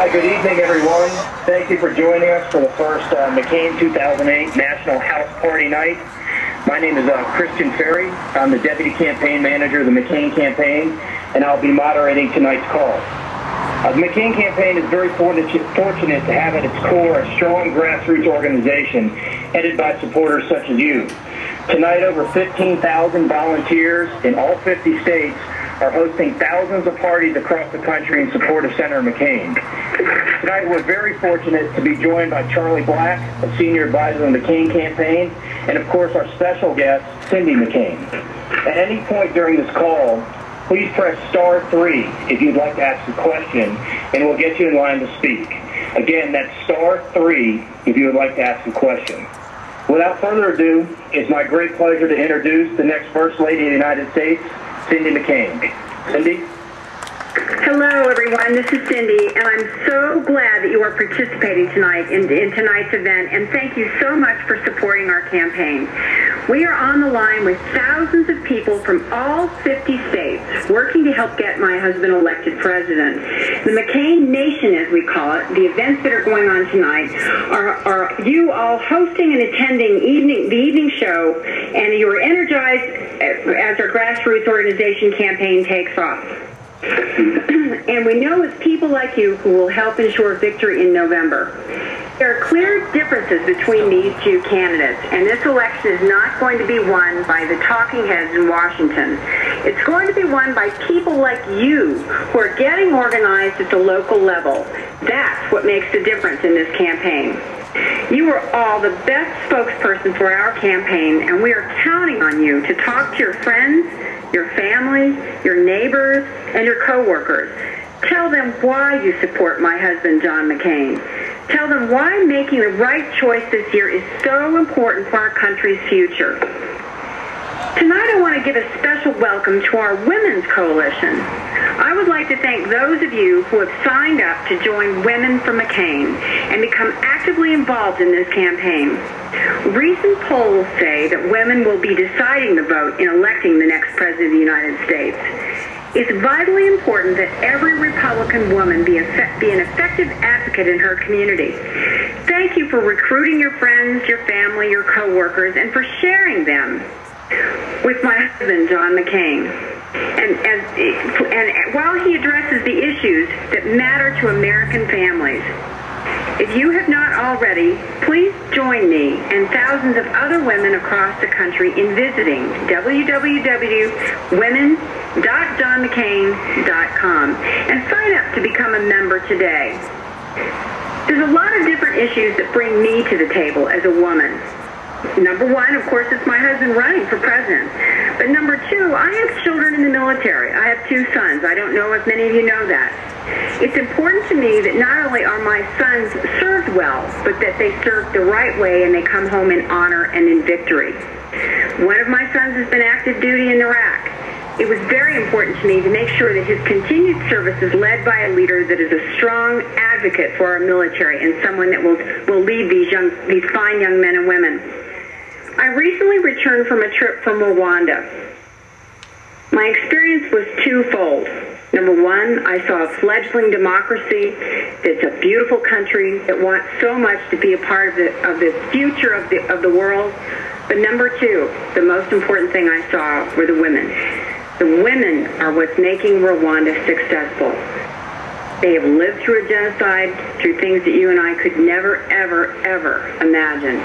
Hi, good evening, everyone. Thank you for joining us for the first McCain 2008 National House Party Night. My name is Christian Ferry. I'm the Deputy Campaign Manager of the McCain Campaign, and I'll be moderating tonight's call. The McCain Campaign is very fortunate to have at its core a strong grassroots organization headed by supporters such as you. Tonight, over 15,000 volunteers in all 50 states are hosting thousands of parties across the country in support of Senator McCain. Tonight, we're very fortunate to be joined by Charlie Black, a senior advisor on the McCain Campaign, and of course our special guest, Cindy McCain. At any point during this call, please press *3 if you'd like to ask a question, and we'll get you in line to speak. Again, that's *3 if you would like to ask a question. Without further ado, it's my great pleasure to introduce the next First Lady of the United States, Cindy McCain. Cindy? Hello, everyone. This is Cindy, and I'm so glad that you are participating tonight in tonight's event, and thank you so much for supporting our campaign. We are on the line with thousands of people from all 50 states working to help get my husband elected president. The McCain Nation, as we call it, the events that are going on tonight, are you all hosting and attending the evening show, and you are energized as our grassroots organization campaign takes off. And we know it's people like you who will help ensure victory in November. There are clear differences between these two candidates, and this election is not going to be won by the talking heads in Washington. It's going to be won by people like you who are getting organized at the local level. That's what makes the difference in this campaign. You are all the best spokesperson for our campaign, and we are counting on you to talk to your friends, your family, your neighbors, and your coworkers. Tell them why you support my husband, John McCain. Tell them why making the right choice this year is so important for our country's future. Tonight I want to give a special welcome to our Women's Coalition. I would like to thank those of you who have signed up to join Women for McCain and become actively involved in this campaign. Recent polls say that women will be deciding the vote in electing the next President of the United States. It's vitally important that every Republican woman be an effective advocate in her community. Thank you for recruiting your friends, your family, your coworkers, and for sharing them with my husband, John McCain. And while he addresses the issues that matter to American families, if you have not already, please join me and thousands of other women across the country in visiting www.women.johnmccain.com and sign up to become a member today. There's a lot of different issues that bring me to the table as a woman. Number one, of course, it's my husband running for president. But number two, I have children in the military. I have 2 sons. I don't know if many of you know that. It's important to me that not only are my sons served well, but that they serve the right way and they come home in honor and in victory. One of my sons has been active duty in Iraq. It was very important to me to make sure that his continued service is led by a leader that is a strong advocate for our military and someone that will lead these fine young men and women. I recently returned from a trip from Rwanda. My experience was twofold. Number one, I saw a fledgling democracy that's a beautiful country that wants so much to be a part of the future of the world. But number two, the most important thing I saw were the women. The women are what's making Rwanda successful. They have lived through a genocide, through things that you and I could never, ever, ever imagine.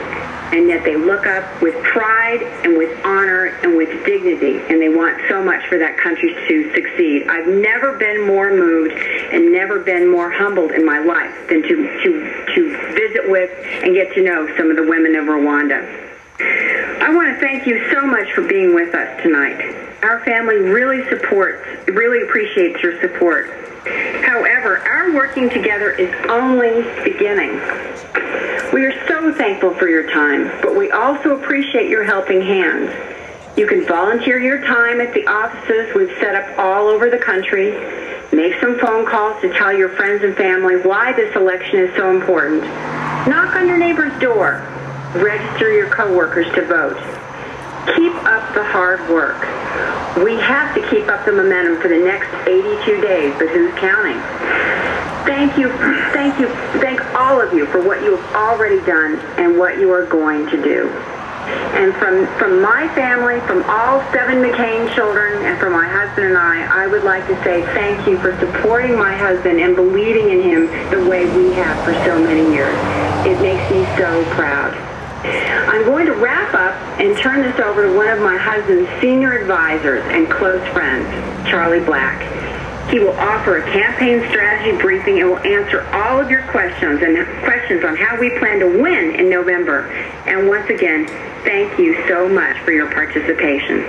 And yet they look up with pride and with honor and with dignity, and they want so much for that country to succeed. I've never been more moved and never been more humbled in my life than to visit with and get to know some of the women of Rwanda. I want to thank you so much for being with us tonight. Our family really appreciates your support. However, our working together is only beginning. We are so thankful for your time, but we also appreciate your helping hands. You can volunteer your time at the offices we've set up all over the country. Make some phone calls to tell your friends and family why this election is so important. Knock on your neighbor's door. Register your coworkers to vote. Keep up the hard work. We have to keep up the momentum for the next 82 days, but who's counting? Thank all of you for what you have already done and what you are going to do. And from my family, from all 7 McCain children, and from my husband and I would like to say thank you for supporting my husband and believing in him the way we have for so many years. It makes me so proud. I'm going to wrap up and turn this over to one of my husband's senior advisors and close friends, Charlie Black. He will offer a campaign strategy briefing and will answer all of your questions on how we plan to win in November. And once again, thank you so much for your participation.